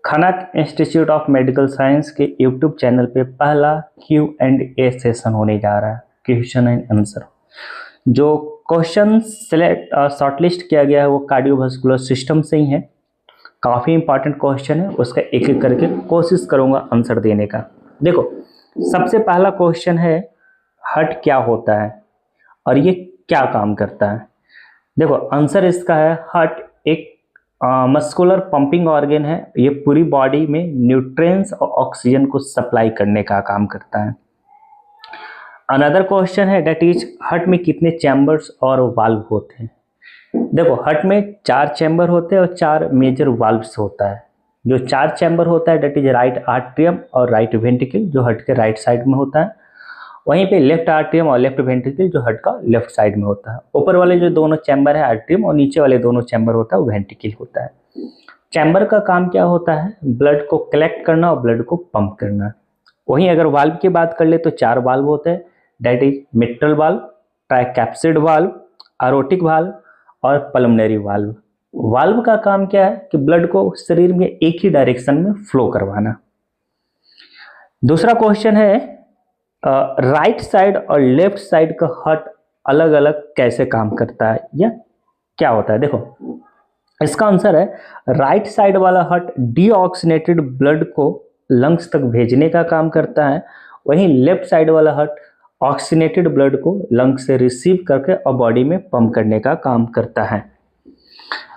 Khanak institute of medical science के YouTube channel पे पहला Q&A सेशन होने जा रहा है, क्वेश्चन एंड आंसर। जो क्वेश्चन शॉर्टलिस्ट किया गया है वो कार्डियोवास्कुलर सिस्टम से ही है। काफ़ी इंपॉर्टेंट क्वेश्चन है, उसका एक एक करके कोशिश करूँगा आंसर देने का। देखो, सबसे पहला क्वेश्चन है हार्ट क्या होता है और ये क्या काम करता है। देखो, आंसर इसका है हार्ट एक मस्कुलर पंपिंग ऑर्गन है। ये पूरी बॉडी में न्यूट्रिएंट्स और ऑक्सीजन को सप्लाई करने का काम करता है। अनदर क्वेश्चन है दैट इज हार्ट में कितने चैम्बर्स और वाल्व होते हैं। देखो, हार्ट में 4 चैम्बर होते हैं और 4 मेजर वाल्व्स होता है। जो 4 चैम्बर होता है दैट इज राइट आर्ट्रियम और राइट वेंट्रिकल, जो हार्ट के राइट साइड में होता है। वहीं पे लेफ्ट आर्ट्रियम और लेफ्ट वेंट्रिकल, जो हार्ट का लेफ्ट साइड में होता है। ऊपर वाले जो दोनों चैम्बर है आर्ट्रियम, और नीचे वाले दोनों चैम्बर होता है वेंट्रिकल होता है। चैम्बर का काम क्या होता है? ब्लड को कलेक्ट करना और ब्लड को पंप करना। वहीं अगर वाल्व की बात कर ले तो 4 वाल्व होते हैं, that is mitral valve, tricuspid valve, aortic valve और पल्मोनरी वाल्व। वाल्व का काम क्या है कि ब्लड को शरीर में एक ही डायरेक्शन में फ्लो करवाना। दूसरा क्वेश्चन है राइट साइड और लेफ्ट साइड का हार्ट अलग अलग कैसे काम करता है या क्या होता है। देखो, इसका आंसर है राइट साइड वाला हार्ट डीऑक्सीनेटेड ब्लड को लंग्स तक भेजने का काम करता है। वहीं लेफ्ट साइड वाला हार्ट ऑक्सीनेटेड ब्लड को लंग्स से रिसीव करके और बॉडी में पंप करने का काम करता है।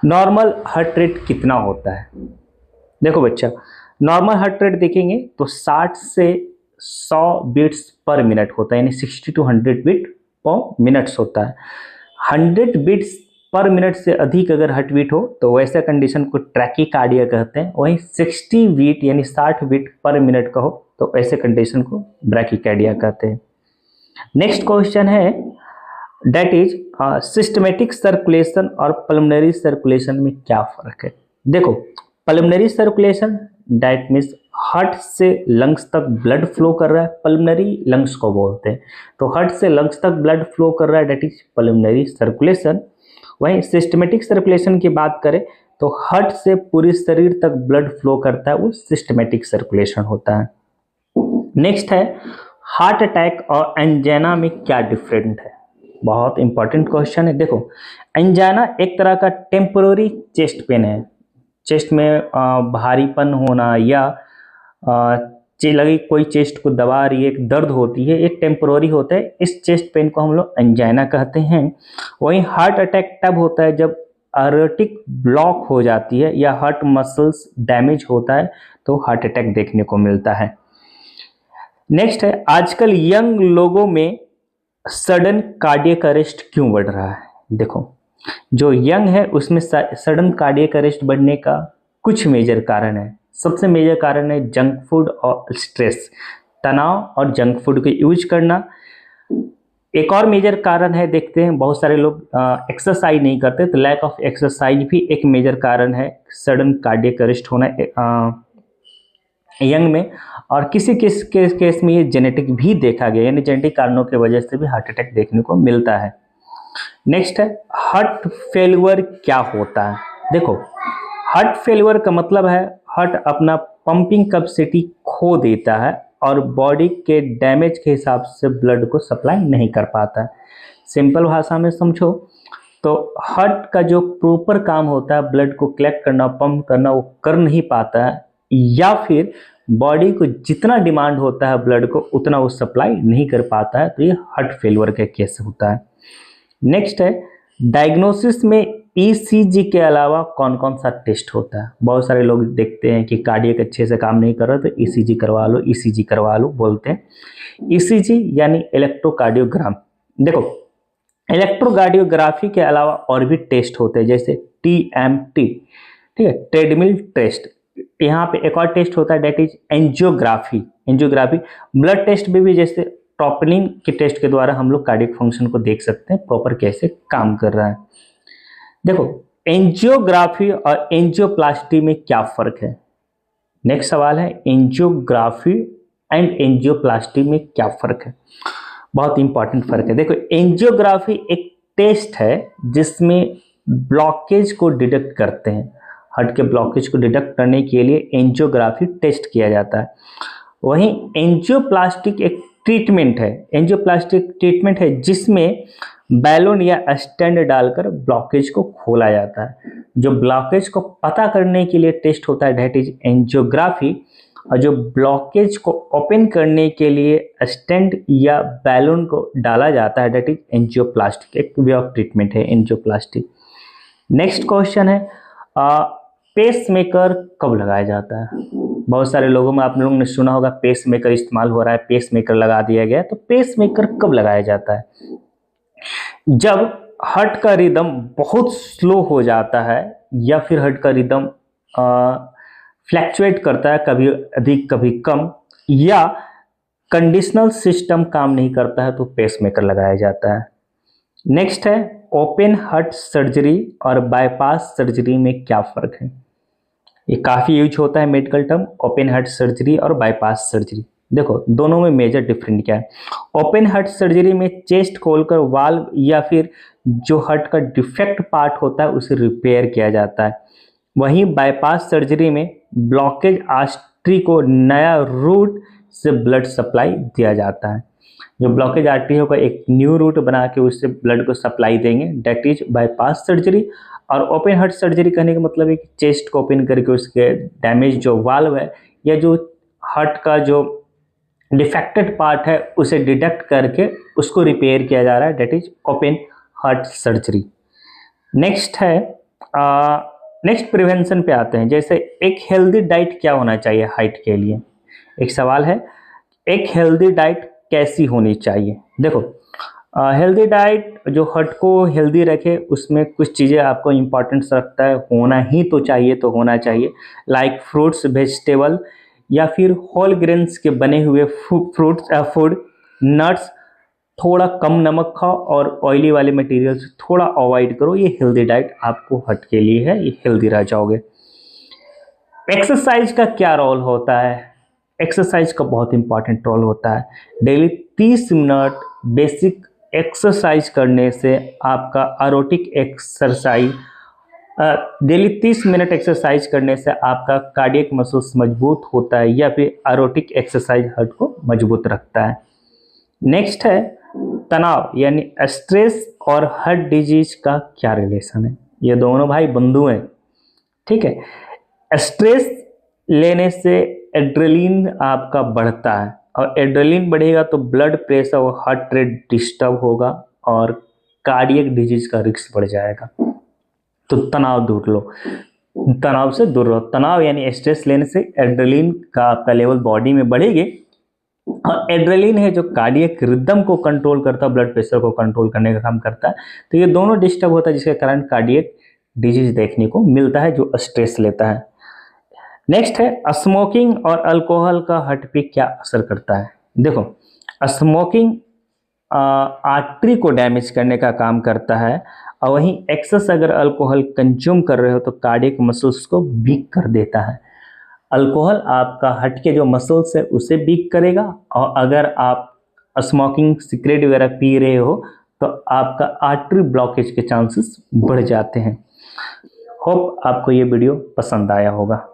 नॉर्मल हार्ट रेट कितना होता है? देखो बच्चा, नॉर्मल हार्ट रेट देखेंगे तो 60 से 100 बीट्स पर मिनट होता है, यानी 60 to 100 बीट पर मिनट्स होता है। 100 बीट्स पर मिनट से अधिक अगर हार्ट बीट हो तो वैसे कंडीशन को ट्रैकीकार्डिया कहते हैं। वहीं 60 बीट यानी 60 बीट पर मिनट का हो तो ऐसे कंडीशन को ब्रैकीकार्डिया कहते हैं। नेक्स्ट क्वेश्चन है दैट इज सिस्टमेटिक सर्कुलेशन और पल्मोनरी सर्कुलेशन में क्या फर्क है। देखो, pulmonary circulation that means heart से लंग्स तक ब्लड फ्लो कर रहा है, पल्मोनरी लंग्स को बोलते हैं। तो हार्ट से लंग्स तक ब्लड फ्लो कर रहा है दैट इज पल्मोनरी सर्कुलेशन। वहीं सिस्टमेटिक सर्कुलेशन की बात करें तो हार्ट से पूरे शरीर तक ब्लड फ्लो करता है, वो सिस्टमेटिक सर्कुलेशन होता है। नेक्स्ट है हार्ट अटैक और एंजाइना में क्या डिफरेंट है। बहुत इंपॉर्टेंट क्वेश्चन है। देखो, एंजाइना एक तरह का टेम्पोररी चेस्ट पेन है। चेस्ट में भारीपन होना या लगे कोई चेस्ट को दबा रही है, एक दर्द होती है, एक टेम्पोररी होता है। इस चेस्ट पेन को हम लोग एंजाइना कहते हैं। वहीं हार्ट अटैक तब होता है जब आर्टरी ब्लॉक हो जाती है या हार्ट मसल्स डैमेज होता है तो हार्ट अटैक देखने को मिलता है। नेक्स्ट है आजकल यंग लोगों में सडन कार्डियक अरेस्ट क्यों बढ़ रहा है। देखो, जो यंग है उसमें सडन कार्डियक अरेस्ट बढ़ने का कुछ मेजर कारण है। सबसे मेजर कारण है जंक फूड और स्ट्रेस, तनाव और जंक फूड को यूज करना। एक और मेजर कारण है, देखते हैं बहुत सारे लोग एक्सरसाइज नहीं करते, तो लैक ऑफ एक्सरसाइज भी एक मेजर कारण है सडन कार्डियक अरेस्ट होना यंग में। और किसी केस में ये जेनेटिक भी देखा गया, यानी जेनेटिक कारणों की वजह से भी हार्ट अटैक देखने को मिलता है। नेक्स्ट है हार्ट फेल्यूर क्या होता है। देखो, हार्ट फेल्यूर का मतलब है हार्ट अपना पंपिंग कैपेसिटी खो देता है और बॉडी के डैमेज के हिसाब से ब्लड को सप्लाई नहीं कर पाता है। सिंपल भाषा में समझो तो हार्ट का जो प्रॉपर काम होता है ब्लड को कलेक्ट करना, पंप करना, वो कर नहीं पाता है, या फिर बॉडी को जितना डिमांड होता है ब्लड को उतना वो सप्लाई नहीं कर पाता है, तो ये हार्ट फेल्यूर का केस होता है। नेक्स्ट है डायग्नोसिस में ईसीजी के अलावा कौन कौन सा टेस्ट होता है। बहुत सारे लोग देखते हैं कि कार्डियक अच्छे से काम नहीं कर रहा तो ईसीजी करवा लो, ईसीजी करवा लो बोलते हैं। ईसीजी यानी इलेक्ट्रोकार्डियोग्राम। देखो, इलेक्ट्रोकार्डियोग्राफी के अलावा और भी टेस्ट होते हैं जैसे टीएमटी, ठीक है, ट्रेडमिल टेस्ट। यहाँ पे एक और टेस्ट होता है that is angiography. Angiography blood test में भी जैसे ट्रोपोनिन के टेस्ट के द्वारा हम लोग कार्डियक फंक्शन को देख सकते हैं प्रॉपर कैसे काम कर रहा है। देखो, एंजियोग्राफी और एंजियोप्लास्टी में क्या फर्क है। नेक्स्ट सवाल है एंजियोग्राफी एंड एंजियोप्लास्टी में क्या फर्क है। बहुत इंपॉर्टेंट फर्क है। देखो, एंजियोग्राफी एक टेस्ट है जिसमें ब्लॉकेज को डिटेक्ट करते हैं। हार्ट के ब्लॉकेज को डिटेक्ट करने के लिए एंजियोग्राफी टेस्ट किया जाता है। वहीं एंजियोप्लास्टिक एक ट्रीटमेंट है, एंजियोप्लास्टिक ट्रीटमेंट है जिसमें बैलून या स्टेंट डालकर ब्लॉकेज को खोला जाता है। जो ब्लॉकेज को पता करने के लिए टेस्ट होता है दैट इज एंजियोग्राफी, और जो ब्लॉकेज को ओपन करने के लिए स्टेंट या बैलून को डाला जाता है दैट इज एंजियोप्लास्टिक, एक वे ऑफ ट्रीटमेंट है एंजियोप्लास्टिक। नेक्स्ट क्वेश्चन है पेस मेकर कब लगाया जाता है। बहुत सारे लोगों में आप लोगों ने सुना होगा पेस मेकर इस्तेमाल हो रहा है, पेस मेकर लगा दिया गया है। तो पेस मेकर कब लगाया जाता है? जब हार्ट का रिदम बहुत स्लो हो जाता है या फिर हार्ट का रिदम फ्लैक्चुएट करता है, कभी अधिक कभी कम, या कंडीशनल सिस्टम काम नहीं करता है तो पेस मेकर लगाया जाता है। नेक्स्ट है ओपन हार्ट सर्जरी और बाईपास सर्जरी में क्या फर्क है। ये काफ़ी यूज होता है medical term, open heart surgery और बाईपास सर्जरी। देखो दोनों में मेजर डिफरेंट क्या है। ओपन हार्ट सर्जरी में चेस्ट खोलकर वाल्व या फिर जो हार्ट का डिफेक्ट पार्ट होता है उसे रिपेयर किया जाता है। वहीं बाईपास सर्जरी में ब्लॉकेज आर्टरी को नया रूट से ब्लड सप्लाई दिया जाता है। जो ब्लॉकेज आर्टरी होगा एक न्यू रूट बना के उससे ब्लड को सप्लाई देंगे, दैट इज बाईपास सर्जरी। और ओपन हार्ट सर्जरी करने का मतलब है कि चेस्ट को ओपन करके उसके डैमेज जो वाल्व है या जो हार्ट का जो डिफेक्टेड पार्ट है उसे डिटेक्ट करके उसको रिपेयर किया जा रहा है, that is open heart surgery. Next है नेक्स्ट प्रिवेंशन पे आते हैं। जैसे एक हेल्दी डाइट क्या होना चाहिए हाइट के लिए, एक सवाल है एक हेल्दी डाइट कैसी होनी चाहिए। देखो हेल्दी डाइट जो हार्ट को हेल्दी रखे उसमें कुछ चीज़ें आपको इम्पोर्टेंस रखता है, होना ही तो चाहिए तो होना चाहिए, लाइक फ्रूट्स, वेजिटेबल या फिर होल ग्रेन्स के बने हुए फूड, नट्स, थोड़ा कम नमक खाओ और ऑयली वाले मटेरियल थोड़ा अवॉइड करो। ये हेल्दी डाइट आपको हार्ट के लिए है, ये हेल्दी रह जाओगे। एक्सरसाइज का क्या रोल होता है? एक्सरसाइज का बहुत इंपॉर्टेंट रोल होता है। डेली 30 मिनट बेसिक एक्सरसाइज करने से आपका aerobic exercise daily 30 minute exercise करने से आपका कार्डियक मसल्स मजबूत होता है या फिर एरोटिक एक्सरसाइज हार्ट को मजबूत रखता है। नेक्स्ट है तनाव यानी स्ट्रेस और हार्ट डिजीज का क्या रिलेशन है। ये दोनों भाई बंधु हैं, ठीक है। स्ट्रेस लेने से एड्रेलिन आपका बढ़ता है और एड्रेलिन बढ़ेगा तो ब्लड प्रेशर और हार्ट रेट डिस्टर्ब होगा और कार्डियक डिजीज का रिस्क बढ़ जाएगा। तो तनाव दूर लो, तनाव से दूर रहो। तनाव यानी स्ट्रेस लेने से एड्रेलिन का आपका लेवल बॉडी में बढ़ेगी और एड्रेलिन है जो कार्डियक रिदम को कंट्रोल करता है, ब्लड प्रेशर को कंट्रोल करने का काम करता है। तो ये दोनों डिस्टर्ब होता है जिसके कारण कार्डियक डिजीज देखने को मिलता है जो स्ट्रेस लेता है। नेक्स्ट है स्मोकिंग और अल्कोहल का हार्ट पे क्या असर करता है। देखो स्मोकिंग आर्टरी को डैमेज करने का काम करता है और वहीं एक्सेस अगर अल्कोहल कंज्यूम कर रहे हो तो कार्डियक मसल्स को वीक कर देता है। अल्कोहल आपका हार्ट के जो मसल्स है उसे वीक करेगा और अगर आप स्मोकिंग सिगरेट वगैरह पी रहे हो तो आपका आर्टरी ब्लॉकेज के चांसेस बढ़ जाते हैं। होप आपको ये वीडियो पसंद आया होगा।